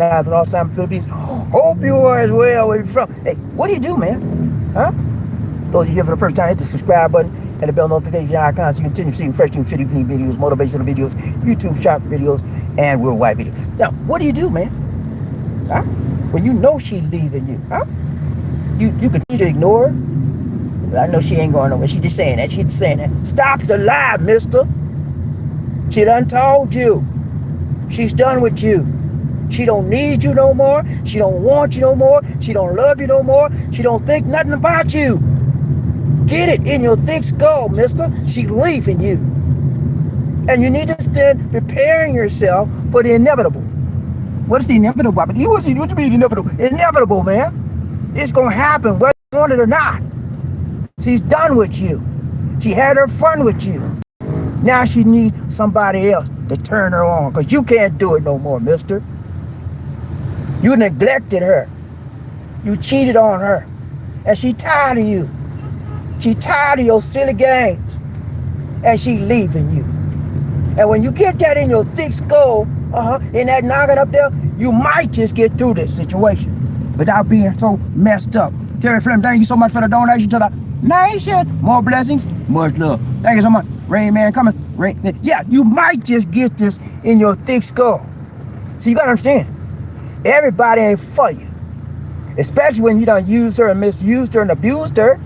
guys from all time in the Philippines. Hope you are as well where you're from. Hey, what do you do, man? Huh? Those of you here for the first time, hit the subscribe button and the bell notification icon so you continue seeing fresh new Philippine videos, motivational videos, YouTube shop videos, and worldwide videos. Now, what do you do, man? Huh? When you know she's leaving you, huh? You continue to ignore her. I know she ain't going nowhere. She just saying that. She just saying that. Stop the lie, mister. She done told you. She's done with you. She don't need you no more. She don't want you no more. She don't love you no more. She don't think nothing about you. Get it in your thick skull, mister. She's leaving you. And you need to stand preparing yourself for the inevitable. What is the inevitable, Bobby? What do you mean inevitable? Inevitable, man. It's going to happen whether you want it or not. She's done with you. She had her fun with you. Now she needs somebody else to turn her on because you can't do it no more, mister. You neglected her. You cheated on her. And she tired of you. She tired of your silly games. And she leaving you. And when you get that in your thick skull, in that noggin up there, you might just get through this situation without being so messed up. Terry Flynn, thank you so much for the donation to the nation. More blessings, much love. Thank you so much. Rain Man coming. Yeah, you might just get this in your thick skull. So you gotta understand, everybody ain't for you. Especially when you done used her and misused her and abused her.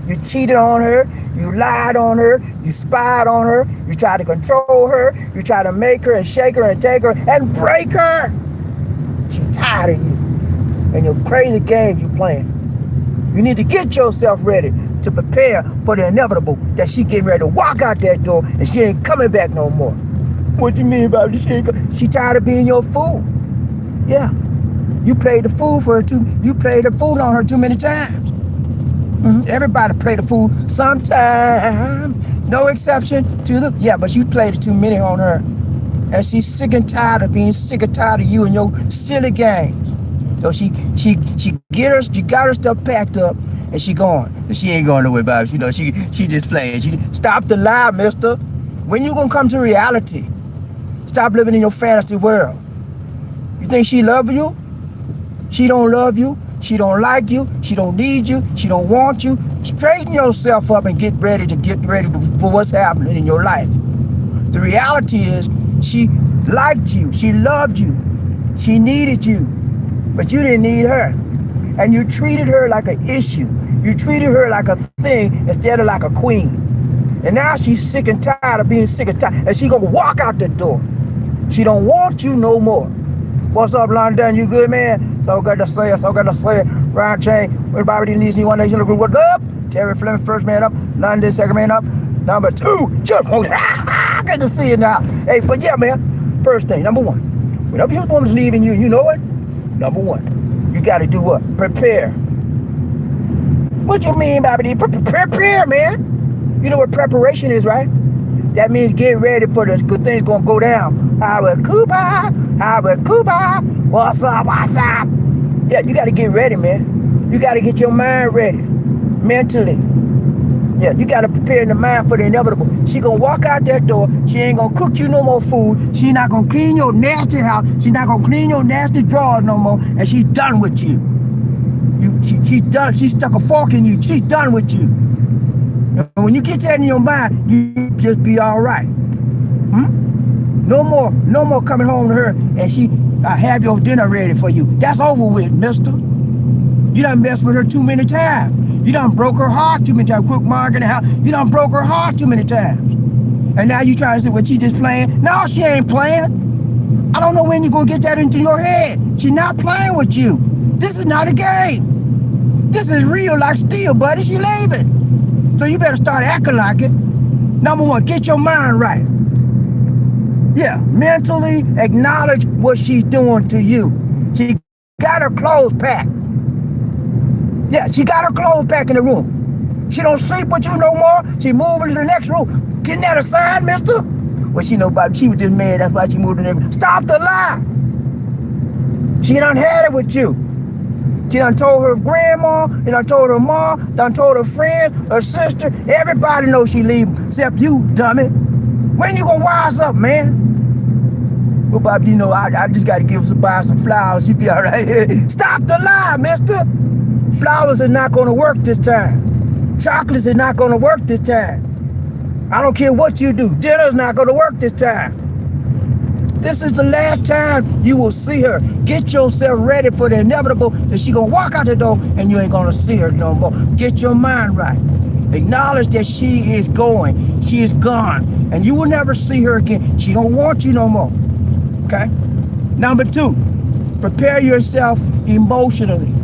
You cheated on her, you lied on her, you spied on her, you tried to control her, you tried to make her and shake her and take her and break her. She's tired of you and your crazy game you playing. You need to get yourself ready to prepare for the inevitable that she getting ready to walk out that door and she ain't coming back no more. What you mean about this? She tired of being your fool. Yeah. You played the fool for her you played the fool on her too many times. Everybody played the fool sometime. No exception to the but you played it too many on her. And she's sick and tired of being sick and tired of you and your silly games. So she got her stuff packed up and she gone. But she ain't going nowhere, Bobby. You know, she just playing. Stop the lie, mister. When you gonna come to reality? Stop living in your fantasy world. You think she love you? She don't love you. She don't like you. She don't need you. She don't want you. Straighten yourself up and get ready for what's happening in your life. The reality is she liked you. She loved you. She needed you. But you didn't need her. And you treated her like an issue. You treated her like a thing instead of like a queen. And now she's sick and tired of being sick and tired. And she gonna walk out the door. She don't want you no more. What's up, London? You good, man? So good to see you. Ryan Chain, with BobbieD needs you one nation group. What's up? Terry Fleming, first man up. London, second man up. Number 2, Jeff. Good to see you now. Hey, but yeah, man. First thing, number 1. Whenever your woman's leaving you, you know it. Number 1, you got to do what? Prepare. What you mean, BobbieD? Prepare, man. You know what preparation is, right? That means get ready for the good things gonna go down. Cuba. What's up? Yeah, you gotta get ready, man. You gotta get your mind ready. Mentally. Yeah, you gotta prepare in the mind for the inevitable. She gonna walk out that door. She ain't gonna cook you no more food. She not gonna clean your nasty house. She not gonna clean your nasty drawers no more. And she's done with you. She's done. She stuck a fork in you. She's done with you. And when you get that in your mind, you just be all right. No more coming home to her and she have your dinner ready for you. That's over with, mister. You done messed with her too many times. You done broke her heart too many times. Cook Mark in the house. You done broke her heart too many times. And now you trying to say, well, she just playing? No, she ain't playing. I don't know when you gonna get that into your head. She not playing with you. This is not a game. This is real like steel, buddy. She leaving. So you better start acting like it. Number 1, get your mind right. Yeah, mentally acknowledge what she's doing to you. She got her clothes packed. Yeah, she got her clothes packed in the room. She don't sleep with you no more. She moving to the next room. Getting that a sign, mister? Well, she know about it. She was just mad. That's why she moved to the next room. Stop the lie. She done had it with you. She done told her grandma, she done told her mom, done told her friend, her sister. Everybody knows she leaving, except you, dummy. When you gonna wise up, man? Well, Bobby, you know, I just got to give somebody some flowers. She'll be all right. Stop the lie, mister. Flowers are not going to work this time. Chocolates are not going to work this time. I don't care what you do. Dinner's not going to work this time. This is the last time you will see her. Get yourself ready for the inevitable that she's going to walk out the door and you ain't going to see her no more. Get your mind right. Acknowledge that she is going. She is gone. And you will never see her again. She don't want you no more. Okay? Number 2, prepare yourself emotionally.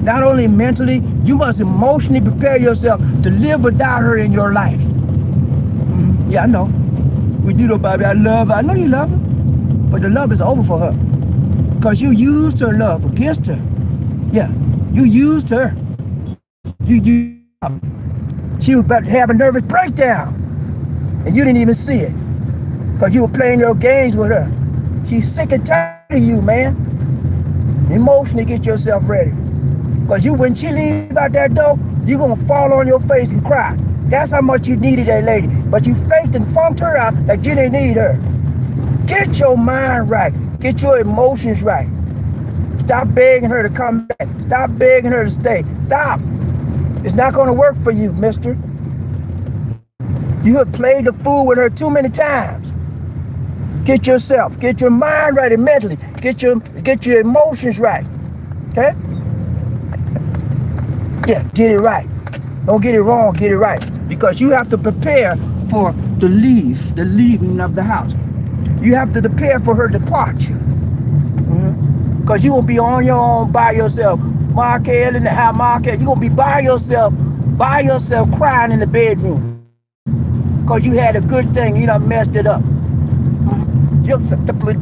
Not only mentally, you must emotionally prepare yourself to live without her in your life. Yeah, I know. We do know, Bobby. I know you love her. But the love is over for her. Because you used her love against her. Yeah, you used her. She was about to have a nervous breakdown. And you didn't even see it. Because you were playing your games with her. She's sick and tired of you, man. Emotionally get yourself ready. Because when she leaves out that door, you're going to fall on your face and cry. That's how much you needed that lady. But you faked and funked her out like you didn't need her. Get your mind right. Get your emotions right. Stop begging her to come back. Stop begging her to stay. Stop. It's not going to work for you, mister. You have played the fool with her too many times. Get your mind right and mentally. Get your emotions right. Okay? Yeah, get it right. Don't get it wrong, get it right. Because you have to prepare for the leaving of the house. You have to prepare for her departure. Because you won't be on your own by yourself. Markel in the house, Markel. You're going to be by yourself crying in the bedroom. Because you had a good thing, you done messed it up.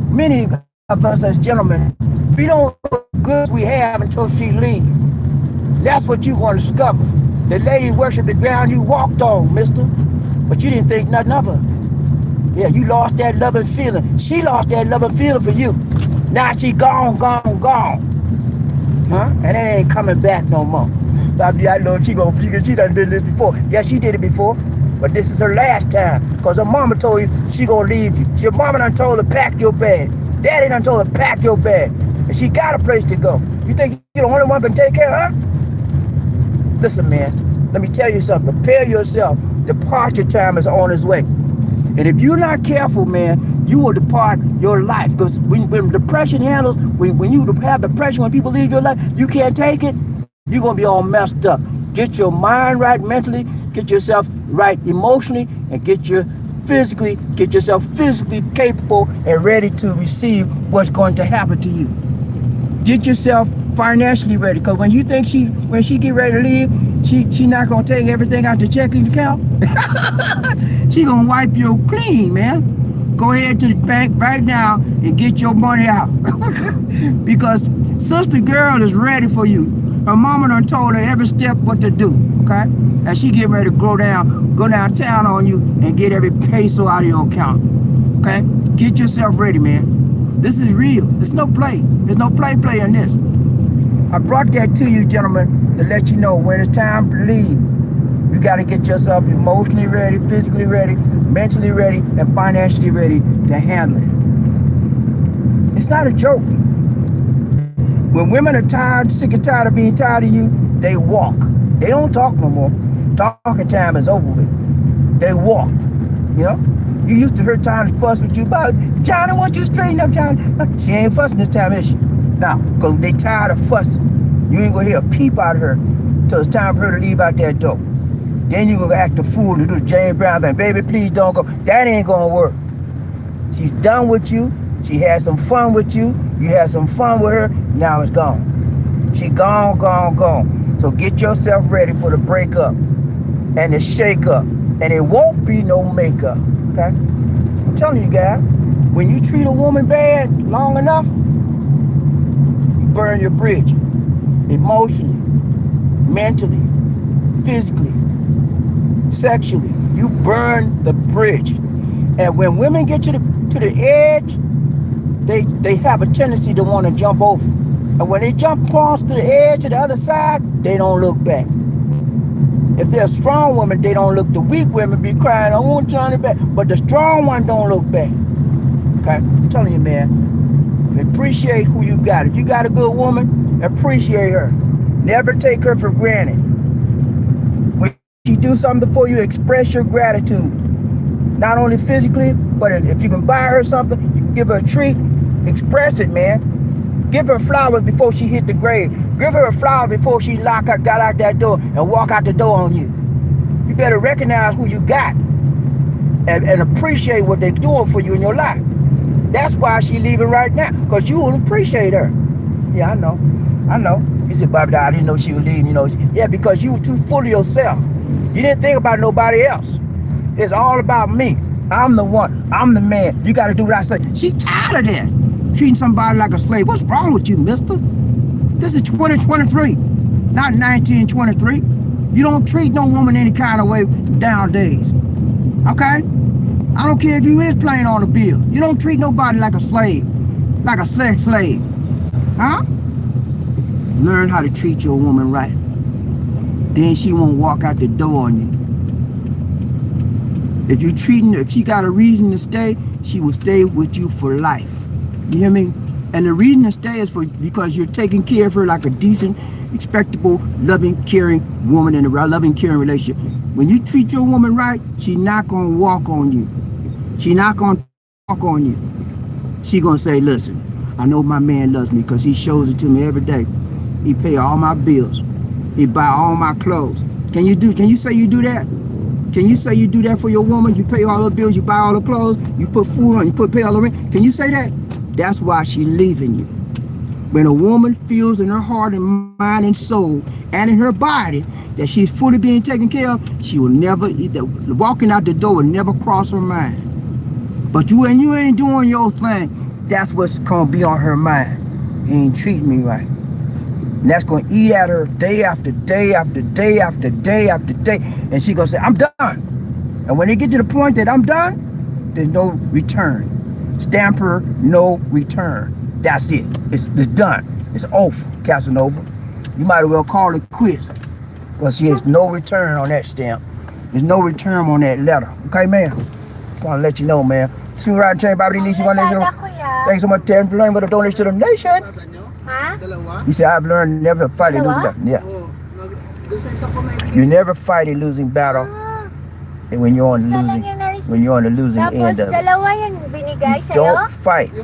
Many of us as gentlemen, we don't know the goods we have until she leaves. That's what you're going to discover. The lady worshiped the ground you walked on, mister. But you didn't think nothing of her. Yeah, you lost that loving feeling. She lost that loving feeling for you. Now she gone. Huh? And it ain't coming back no more. I know she done did this before. Yeah, she did it before. But this is her last time. Because her mama told you she gonna leave you. Your mama done told her pack your bag. Daddy done told her pack your bag. And she got a place to go. You think you're the only one can take care of her? Listen, man, let me tell you something. Prepare yourself. Departure time is on its way. And if you're not careful, man, you will depart your life. Because when depression handles, when you have depression, when people leave your life, you can't take it, you're going to be all messed up. Get your mind right mentally, get yourself right emotionally, and get yourself physically capable and ready to receive what's going to happen to you. Get yourself financially ready, because when you think when she get ready to leave, she not gonna take everything out the checking account. She gonna wipe you clean, man. Go ahead to the bank right now and get your money out. Because sister girl is ready for you. Her mama done told her every step what to do, okay? And she getting ready to go downtown on you and get every peso out of your account, okay? Get yourself ready, man. This is real. There's no play. There's no play in this. I brought that to you, gentlemen, to let you know when it's time to leave. You got to get yourself emotionally ready, physically ready, mentally ready, and financially ready to handle it. It's not a joke. When women are tired, sick and tired of being tired of you, they walk. They don't talk no more. Talking time is over with. They walk. You know? You used to her trying to fuss with you about, Johnny, I want you to straighten up, Johnny. She ain't fussing this time, is she? Now, because they tired of fussing. You ain't going to hear a peep out of her till it's time for her to leave out that door. Then you're going to act a fool and do the James Brown thing. Baby, please don't go. That ain't going to work. She's done with you. She had some fun with you. You had some fun with her. Now it's gone. She gone. So get yourself ready for the breakup and the shake up. And it won't be no makeup. Okay? I'm telling you guys, when you treat a woman bad long enough, you burn your bridge. Emotionally, mentally, physically, sexually. You burn the bridge. And when women get to the edge, they have a tendency to want to jump over. And when they jump across to the edge to the other side, they don't look back. If they're a strong woman, they don't look. The weak women be crying, I want Johnny back. But the strong one don't look back. Okay? I'm telling you, man. Appreciate who you got. If you got a good woman, appreciate her. Never take her for granted. When she do something for you, express your gratitude. Not only physically, but if you can buy her something, you can give her a treat, express it, man. Give her flowers before she hit the grave. Give her a flower before she got out that door and walk out the door on you. You better recognize who you got and appreciate what they're doing for you in your life. That's why she's leaving right now, because you wouldn't appreciate her. Yeah, I know. He said, Bobbie, I didn't know she was leaving, Yeah, because you were too full of yourself. You didn't think about nobody else. It's all about me. I'm the one. I'm the man. You got to do what I say. She tired of that. Treating somebody like a slave. What's wrong with you, mister? This is 2023, not 1923. You don't treat no woman any kind of way nowadays. Okay? I don't care if you is playing on a bill. You don't treat nobody like a slave. Like a slave. Huh? Learn how to treat your woman right. Then she won't walk out the door on you. If she got a reason to stay, she will stay with you for life. You hear me? And the reason to stay is because you're taking care of her like a decent, respectable, loving, caring woman in a loving, caring relationship. When you treat your woman right, she's not going to walk on you. She's not going to walk on you. She's going to say, listen, I know my man loves me because he shows it to me every day. He pay all my bills. He buy all my clothes. Can you say you do that? Can you say you do that for your woman? You pay all the bills, you buy all the clothes, you put food on, pay all the rent. Can you say that? That's why she's leaving you. When a woman feels in her heart and mind and soul and in her body that she's fully being taken care of, she will never, walking out the door will never cross her mind. But you ain't doing your thing, that's what's going to be on her mind. You ain't treating me right. And that's going to eat at her day after day after day after day after day. And she's going to say, I'm done. And when they get to the point that I'm done, there's no return. Stamper, no return. That's it. It's done. It's over, Casanova. You might as well call it quits. Well, she has no return on that stamp. There's no return on that letter. Okay, man? Just want to let you know, man. Soon riding train, BobbieD. Thanks so much, Terry, for playing with a donation to the nation. He said, I've learned never to fight a losing battle. Yeah. You never fight a losing battle and when you're on the losing end of it. Don't fight. You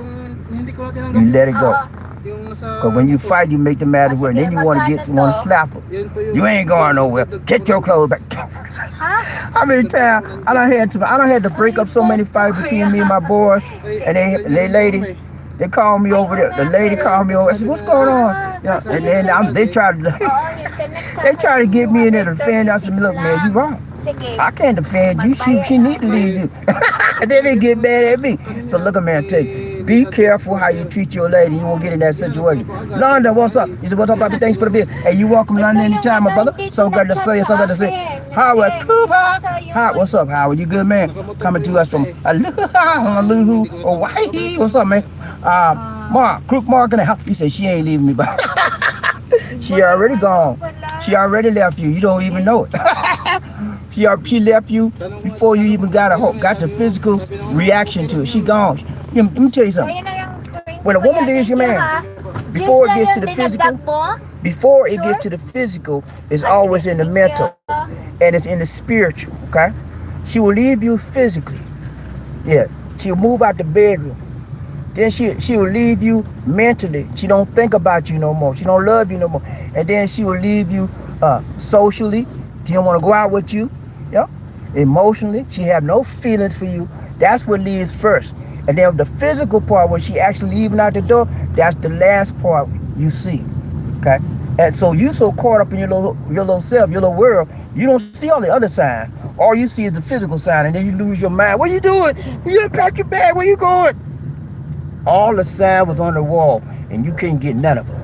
let it go. Because when you fight, you make the matter worse. Then you want to slap her. You ain't going nowhere. Get your clothes back. How many times I done had to break up so many fights between me and my boys and they lady. They called me over there. The lady called me over. I said, "What's going on?" You know, and then they tried to get me in there to defend. I said, "Look, man, you wrong. I can't defend you. She need to leave you." Then they get mad at me. So look, man, be careful how you treat your lady. You won't get in that situation. London, what's up? You said, "What's up, Bobbie? Thanks for the bill." Hey, you welcome London anytime, my brother. So good to say. Howard Cooper. What's up, Howard? You good, man? Coming to us from Honolulu, Hawaii. What's up, man? Crook Mark in the house. He said she ain't leaving me, but she already gone. She already left you. You don't even know it. She left you before you even got the physical reaction to it. She gone. Let me tell you something. When a woman leaves your man, before it gets to the physical, it's always in the mental and it's in the spiritual. Okay, she will leave you physically. Yeah, she'll move out the bedroom. Then she will leave you mentally. She don't think about you no more. She don't love you no more. And then she will leave you socially. She don't want to go out with you. Yeah. Emotionally, she have no feelings for you. That's what leaves first. And then the physical part, when she actually leaving out the door, that's the last part you see. Okay. And so you so caught up in your little self, your little world, you don't see all the other signs. All you see is the physical side, and then you lose your mind. What are you doing? You done pack your bag. Where you going? All the sign was on the wall, and you couldn't get none of them.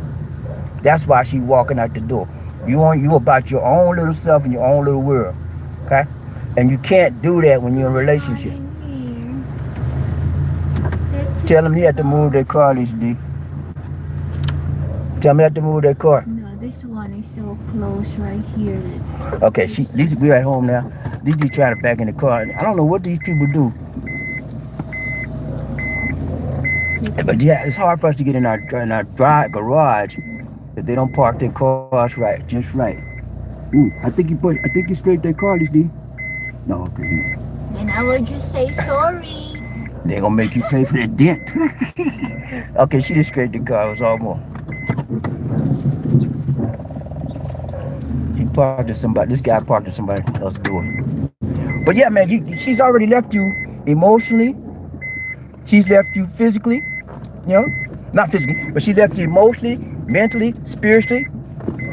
That's why she walking out the door. You about your own little self and your own little world, okay? And you can't do that when you're in a relationship. Tell them you have to move their car, Lisa D. Tell me you have to move their car. No, this one is so close right here. Okay, we're at home now. Lisa D trying to back in the car. I don't know what these people do. But yeah, it's hard for us to get in our garage if they don't park their cars right, just right. Ooh, I think you straight their car, D. No, okay. Then I will just say sorry. They're gonna make you pay for the dent. Okay, she just scraped the car. It was all more. He parked at somebody. This guy parked at somebody else's door. But yeah, man, she's already left you emotionally. She's left you physically. You know, not physically, but she left you emotionally, mentally, spiritually,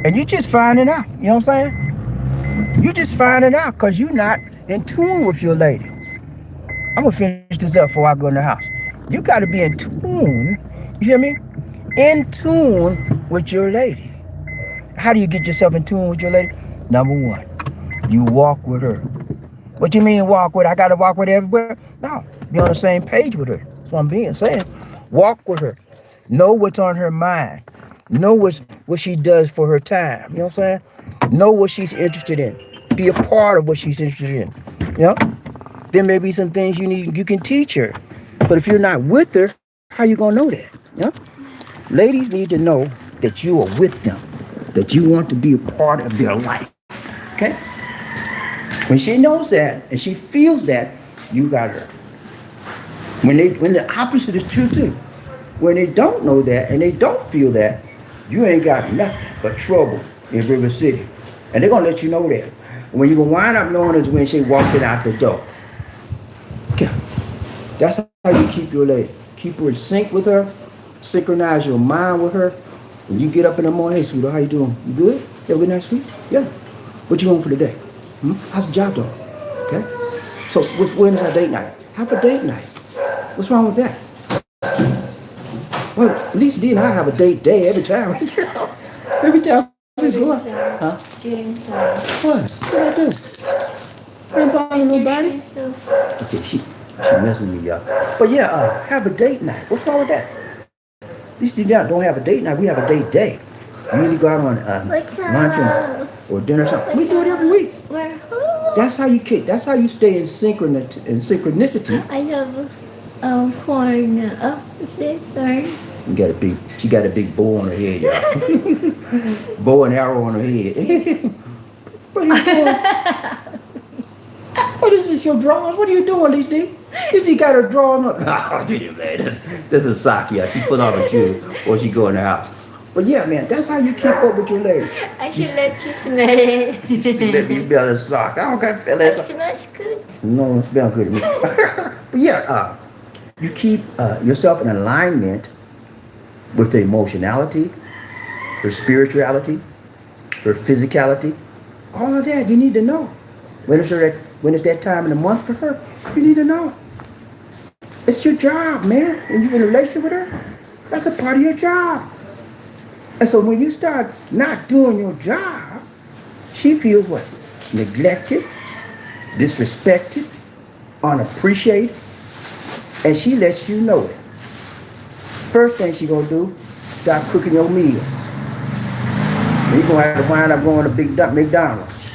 and you just finding out. You know what I'm saying? You just finding out because you're not in tune with your lady. I'm gonna finish this up before I go in the house. You got to be in tune. You hear me? In tune with your lady. How do you get yourself in tune with your lady? Number one, you walk with her. What you mean walk with her? I got to walk with her everywhere? No, be on the same page with her. That's what I'm saying. Walk with her. Know what's on her mind. Know what she does for her time. You know what I'm saying? Know what she's interested in. Be a part of what she's interested in. You know? There may be some things you can teach her. But if you're not with her, how you gonna know that? You know? Ladies need to know that you are with them. That you want to be a part of their life. Okay? When she knows that and she feels that, you got her. When the opposite is true too. When they don't know that and they don't feel that, you ain't got nothing but trouble in River City. And they're gonna let you know that. When you gonna wind up knowing is when she walking out the door. Okay. That's how you keep your lady. Keep her in sync with her. Synchronize your mind with her. When you get up in the morning, hey sweetheart, how you doing? You good? Yeah, we nice, sweet? Yeah. What you going for today? How's the job doing? Okay. So when is our date night? Have a date night. What's wrong with that? Well, at least D and I have a date day every time. Every time we go out. Huh? Get inside. What? What did I do? I ain't bothering nobody. Okay, she messing with me, y'all. But yeah, have a date night. What's wrong with that? At least D and I don't have a date night. We have a date day. You need to go out on lunch or dinner or something. We do it every week. That's how you stay in synchronicity. I have a phone opposite turn. She got a big bow on her head, y'all. Bow and arrow on her head. What is this, your drawings? What are you doing, Lisa D? Lisa D got her drawing up. Oh, man, this is sock, yeah. She put on her shoes or she go in the house. But yeah, man, that's how you keep up with your lady. I should let you smell it. Let me smell the sock. I don't got to feel it. It smells good. No, it smells good to me. But yeah, you keep yourself in alignment with the emotionality, her spirituality, her physicality. All of that you need to know. When it's that time in the month for her, you need to know. It's your job, man. When you're in a relationship with her, that's a part of your job. And so when you start not doing your job, she feels what? Neglected, disrespected, unappreciated, and she lets you know it. First thing she gonna do, stop cooking your meals. You're gonna have to wind up going to McDonald's.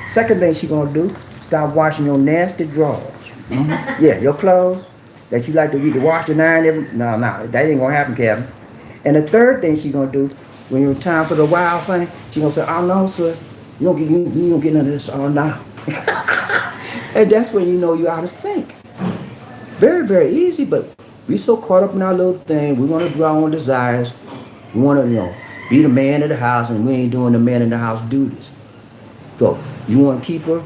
Second thing she gonna do, stop washing your nasty drawers. Yeah, your clothes that you like to wash and iron. No, that ain't gonna happen, Kevin. And the third thing she gonna do, when it's time for the wild thing, she gonna say, "Oh no, sir, you don't get none of this. Oh no." And that's when you know you're out of sync. Very, very easy, but we so caught up in our little thing. We want to do our own desires. We want to, be the man of the house, and we ain't doing the man in the house duties. So you want to keep her?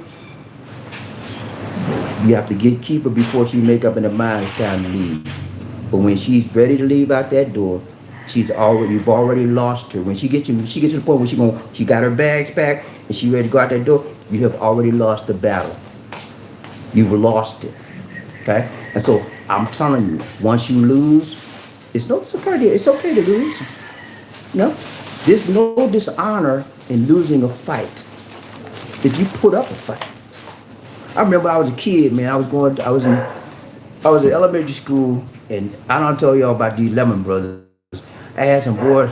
You have to keep her before she make up in her mind it's time to leave. But when she's ready to leave out that door, you've already lost her. When she gets to the point where she got her bags packed and she ready to go out that door, you have already lost the battle. You've lost it. Okay? And so I'm telling you, once you lose, it's okay to lose. There's no dishonor in losing a fight if you put up a fight. I remember I was a kid, man. I was in elementary school, and I don't tell y'all about these Lemon Brothers. I had some boys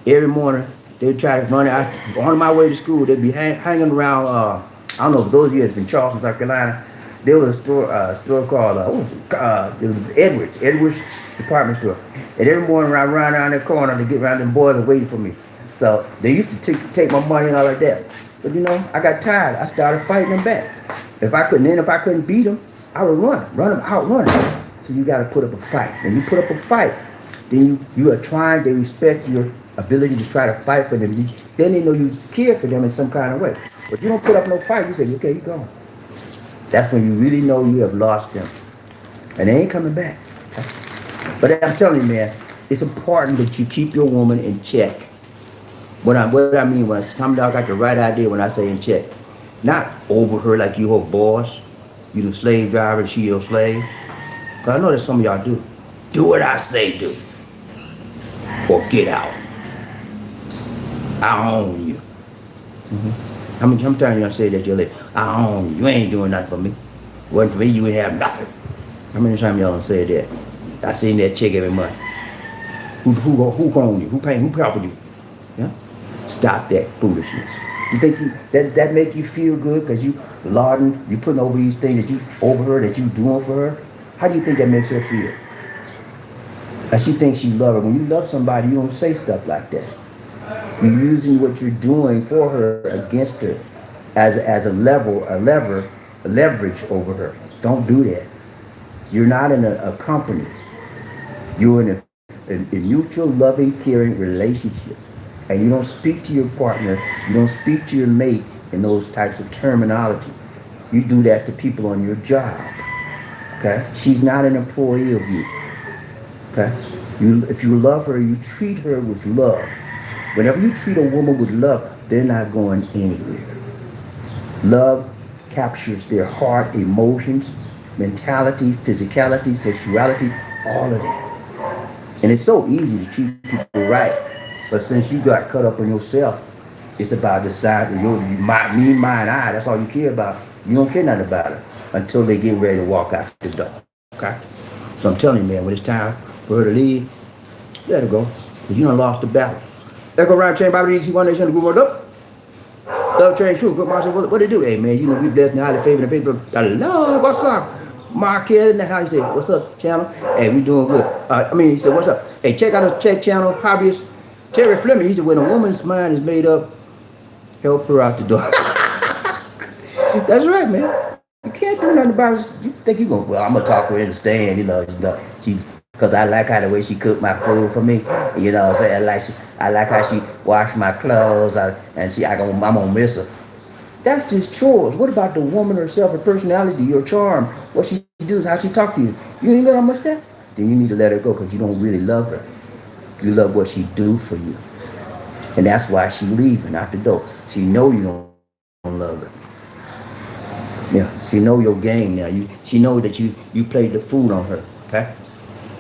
every morning. They'd try to run out on my way to school. They'd be hanging around. I don't know if those of you that's in Charleston, South Carolina, There was a store called there was Edwards department store. And every morning I run around that corner to get around them boys are waiting for me. So they used to take my money and all like that. But you know, I got tired. I started fighting them back. If I couldn't beat them, I would run them, outrun them. So you got to put up a fight. When you put up a fight, then you are trying to respect your ability to try to fight for them. Then they know you care for them in some kind of way. But if you don't put up no fight, you say, okay, you go. That's when you really know you have lost them. And they ain't coming back. But I'm telling you, man, it's important that you keep your woman in check. What I mean when I got the right idea when I say in check. Not over her like you her boss. You the slave driver, she your slave. Because I know that some of y'all do. Do what I say do. Or get out. I own you. How many times y'all say that to your lady? I own you. You ain't doing nothing for me. Wasn't for me, you would have nothing. How many times y'all done say that? I seen that check every month. Who own you? Who paying? Who helping you? Yeah? Stop that foolishness. You think that make you feel good because you lauding, you putting over these things that you over her, that you doing for her? How do you think that makes her feel? And she thinks you love her. When you love somebody, you don't say stuff like that. You're using what you're doing for her against her as a leverage over her. Don't do that. You're not in a company. You're in a mutual, loving, caring relationship. And you don't speak to your partner, you don't speak to your mate in those types of terminology. You do that to people on your job. Okay? She's not an employee of you. Okay? If you love her, you treat her with love. Whenever you treat a woman with love, they're not going anywhere. Love captures their heart, emotions, mentality, physicality, sexuality, all of that. And it's so easy to treat people right. But since you got cut up on yourself, it's about deciding me, mine, I. That's all you care about. You don't care nothing about it until they get ready to walk out the door. Okay? So I'm telling you, man, when it's time for her to leave, let her go. Because you done lost the battle. Echo round chain, BobbieD, see one nation, the group up. Love train, true. What they do? Hey, man, you know, we blessed and highly favored and faithful. I love. What's up? Marquez, and how you say, what's up, channel? Hey, we doing good. He said, what's up? Hey, check out his check channel, hobbyist. Terry Fleming, he said, when a woman's mind is made up, help her out the door. That's right, man. You can't do nothing about it. You think you're going, well, I'm going to talk her into staying, because I like how the way she cooked my food for me. You know what I'm saying? I like how she washed my clothes, I'm going to miss her. That's just chores. What about the woman herself, her personality, your charm, what she does, how she talk to you? You ain't got how much that? Then you need to let her go because you don't really love her. You love what she do for you. And that's why she leaving out the door. She know you don't love her. Yeah, she know your game now. She know that you played the fool on her, okay?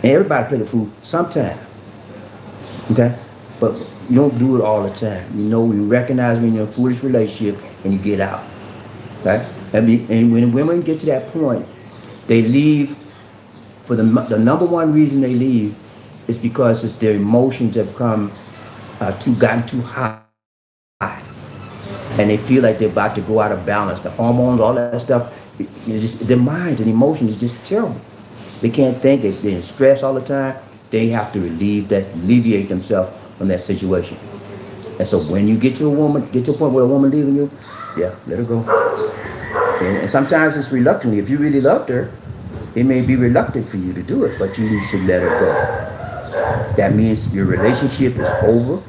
And everybody play the fool sometime, okay? But you don't do it all the time. You know, you recognize when you're in a foolish relationship and you get out, okay? And when women get to that point, they leave for the number one reason they leave is because it's their emotions have gotten too high. And they feel like they're about to go out of balance. The hormones, all that stuff, their minds and emotions is just terrible. They can't think, they're in stress all the time. They have to alleviate themselves from that situation. And so when you get to a point where a woman leaving you, yeah, let her go. And sometimes it's reluctantly. If you really loved her, it may be reluctant for you to do it, but you should let her go. That means your relationship is over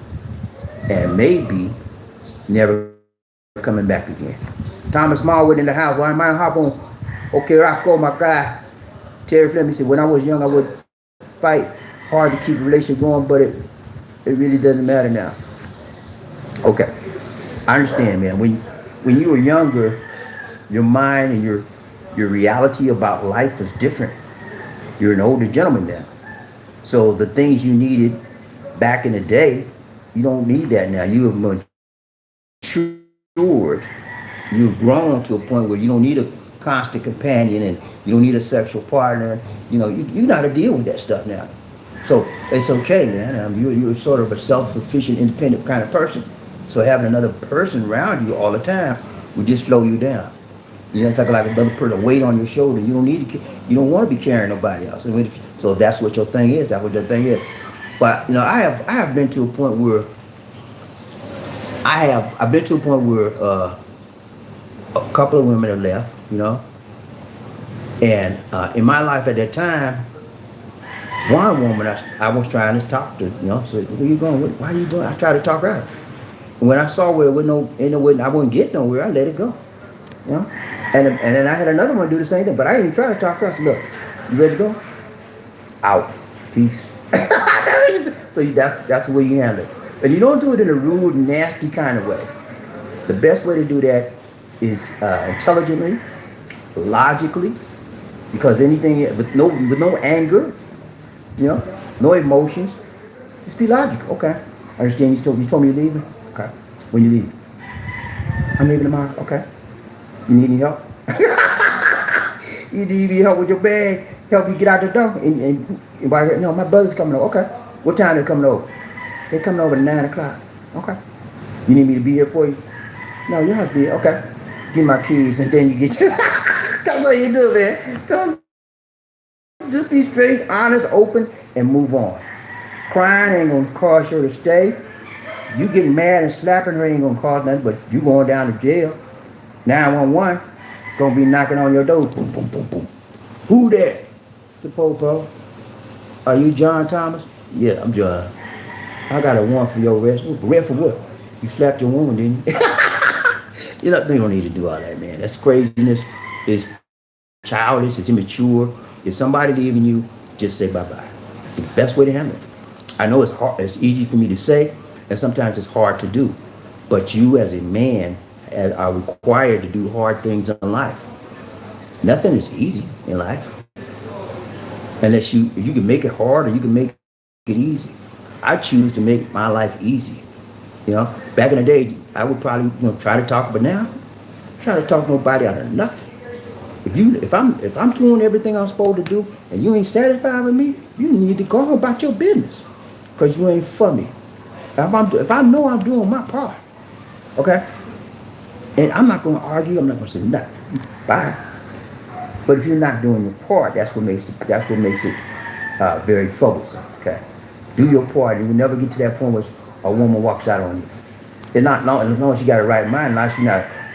and maybe never coming back again. Thomas Smallwood in the house. Why am I hop on? Okay, Rocco, my guy. Terry Fleming said, when I was young, I would fight hard to keep the relationship going, but it really doesn't matter now. Okay, I understand, man. When you were younger, your mind and your reality about life was different. You're an older gentleman now. So the things you needed back in the day, you don't need that now. You have matured. You've grown to a point where you don't need a constant companion and you don't need a sexual partner. You know how to deal with that stuff now. So it's okay, man. You're sort of a self-sufficient, independent kind of person. So having another person around you all the time will just slow you down. You know, it's like another put a weight on your shoulder. You don't need to. You don't want to be carrying nobody else. So if that's what your thing is, that's what your thing is. But you know, I have been to a point where I've been to a point where a couple of women have left. You know, and in my life at that time, one woman I was trying to talk to. You know, so where you going? Why are you doing? I tried to talk her out. And when I saw where it was I wouldn't get nowhere, I let it go. You know, and then I had another one do the same thing, but I didn't even try to talk to her. I said, look, you ready to go? Out. Peace. So that's the way you handle it. And you don't do it in a rude, nasty kind of way. The best way to do that is intelligently, logically, because anything with no anger, you know, no emotions. Just be logical. Okay. I understand you told me you're leaving? Okay. When you leaving? I'm leaving tomorrow. Okay. You need any help? You need any help with your bag? Help you get out the door? And no, my brother's coming over. Okay. What time they coming over? They coming over at 9 o'clock. Okay. You need me to be here for you? No, you don't have to be here. Okay. Give my keys and then you get your... That's what you do, man. Just be straight, honest, open, and move on. Crying ain't gonna cause her to stay. You getting mad and slapping her ain't gonna cause nothing, but you going down to jail. 911 gonna be knocking on your door. Boom, boom, boom, boom. Who there? The popo. Are you John Thomas? Yeah, I'm John. I got a warrant for your arrest. Arrest for what? You slapped your woman, didn't you? You don't need to do all that, man. That's craziness. It's childish. It's immature. If somebody leaving you, just say bye-bye. That's the best way to handle it. I know it's hard. It's easy for me to say, and sometimes it's hard to do. But you, as a man, are required to do hard things in life. Nothing is easy in life, unless you can make it hard or you can make it easy. I choose to make my life easy. You know, back in the day, I would probably try to talk, but now try to talk nobody out of nothing. If I'm doing everything I'm supposed to do and you ain't satisfied with me, you need to go on about your business, because you ain't for me. If I know I'm doing my part, okay, and I'm not going to argue, I'm not going to say nothing. Bye. But if you're not doing your part, that's what makes it very troublesome. Okay, do your part, and you never get to that point where a woman walks out on you. It's not long, as long as she got a right mind, and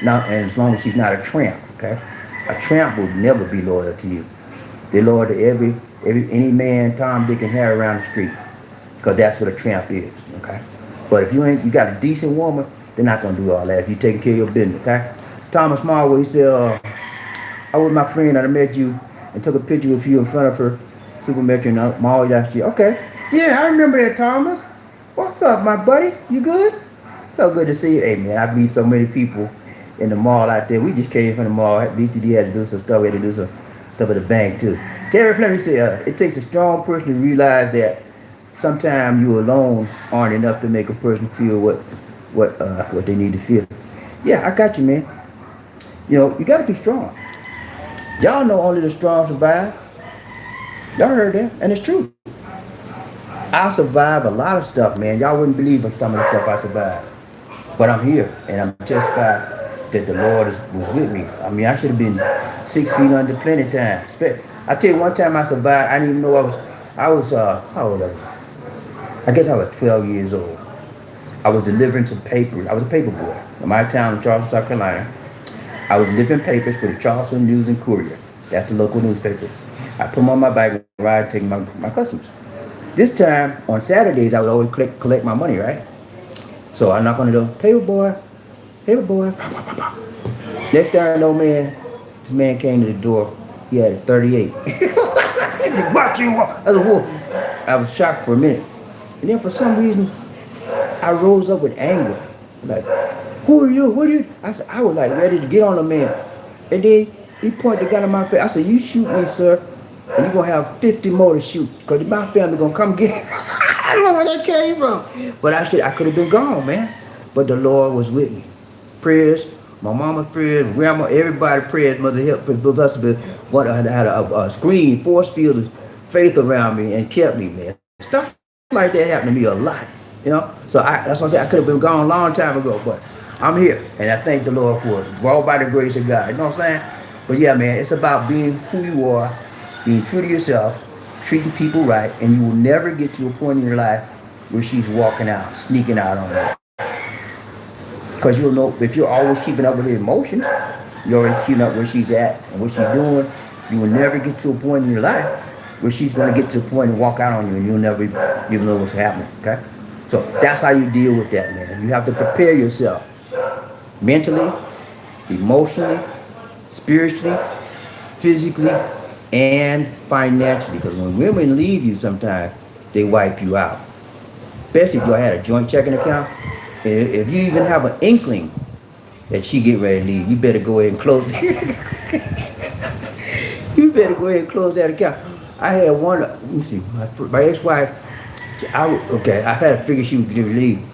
as long as she's not a tramp. Okay. A tramp will never be loyal to you. They're loyal to any man, Tom, Dick, and Harry around the street, because that's what a tramp is. Okay, but if you got a decent woman, they're not gonna do all that. If you taking care of your business, okay. Thomas Marwell, he said, I was my friend, I met you and took a picture with you in front of her Supermetro Mall last year. Okay, yeah, I remember that, Thomas. What's up, my buddy? You good? So good to see you. Hey, man, I meet so many people in the mall out there. We just came from the mall. DTD had to do some stuff. We had to do some stuff at the bank too. Terry Fleming said, it takes a strong person to realize that sometimes you alone aren't enough to make a person feel what they need to feel. Yeah, I got you, man. You got to be strong. Y'all know only the strong survive. Y'all heard that, and it's true. I survived a lot of stuff, man. Y'all wouldn't believe some of the stuff I survived. But I'm here, and I'm justified that the Lord was with me. I mean, I should have been 6 feet under plenty of times. I tell you, one time I survived, I didn't even know I was how old was I? I guess I was 12 years old. I was delivering some papers. I was a paper boy in my town in Charleston, South Carolina. I was delivering papers for the Charleston News and Courier. That's the local newspaper. I put them on my bike and ride taking my customers. This time, on Saturdays, I would always collect my money, right? So I knock on the door, paper boy. Next thing I know, man, this man came to the door. He had a 38. What you want? I was shocked for a minute. And then for some reason, I rose up with anger. Like, who are you? What are you? I was like ready to get on the man. And then he pointed the gun in my face. I said, you shoot me, sir, and you're going to have 50 more to shoot, because my family going to come get me. I don't know where that came from. But I could have been gone, man. But the Lord was with me. Prayers, my mama's prayers, grandma, everybody's prayers, mother helped us. What I had a screen, force field of faith around me and kept me, man. Stuff like that happened to me a lot, So that's why I said I could have been gone a long time ago. But I'm here, and I thank the Lord for it. We're all by the grace of God. You know what I'm saying? But yeah, man, it's about being who you are, being true to yourself, treating people right, and you will never get to a point in your life where she's walking out, sneaking out on you. Because you'll know, if you're always keeping up with her emotions, you're always keeping up where she's at and what she's doing, you will never get to a point in your life where she's going to get to a point and walk out on you, and you'll never even know what's happening, okay? So that's how you deal with that, man. You have to prepare yourself mentally, emotionally, spiritually, physically, and financially. Because when women leave you sometimes, they wipe you out. Especially if you had a joint checking account. If you even have an inkling that she get ready to leave, you better go ahead and close. You better go ahead and close that account. I had one, let me see, my ex-wife, I had to figure she was going to leave.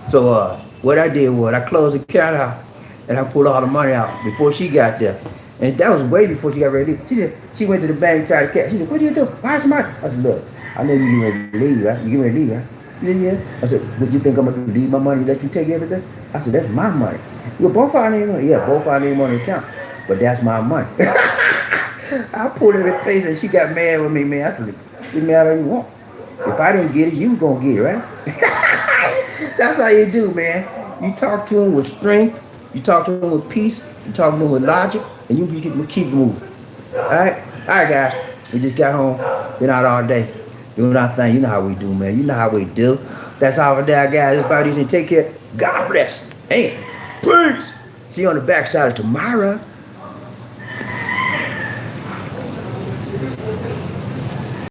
So what I did was I closed the account out and I pulled all the money out before she got there. And that was way before she got ready to leave. She said, she went to the bank, tried to cash. She said, what are you doing? Where's my? I said, look, I know you getting ready to leave, right? You getting ready to leave, right? She said, yeah. I said, what you think I'm going to leave my money, let you take everything? I said, that's my money. You go, both our name money. Yeah, both our name on the account. But that's my money. I pulled it in her face and she got mad with me, man. I said, get mad all you want. If I didn't get it, you going to get it, right? That's how you do, man. You talk to him with strength. You talk to him with peace. You talk to him with logic. And you keep moving. All right? All right, guys. We just got home. Been out all day. Doing our thing. You know how we do, man. You know how we do. That's all for that, guys. This BobbieD and take care. God bless. Hey, peace. See you on the backside of tomorrow.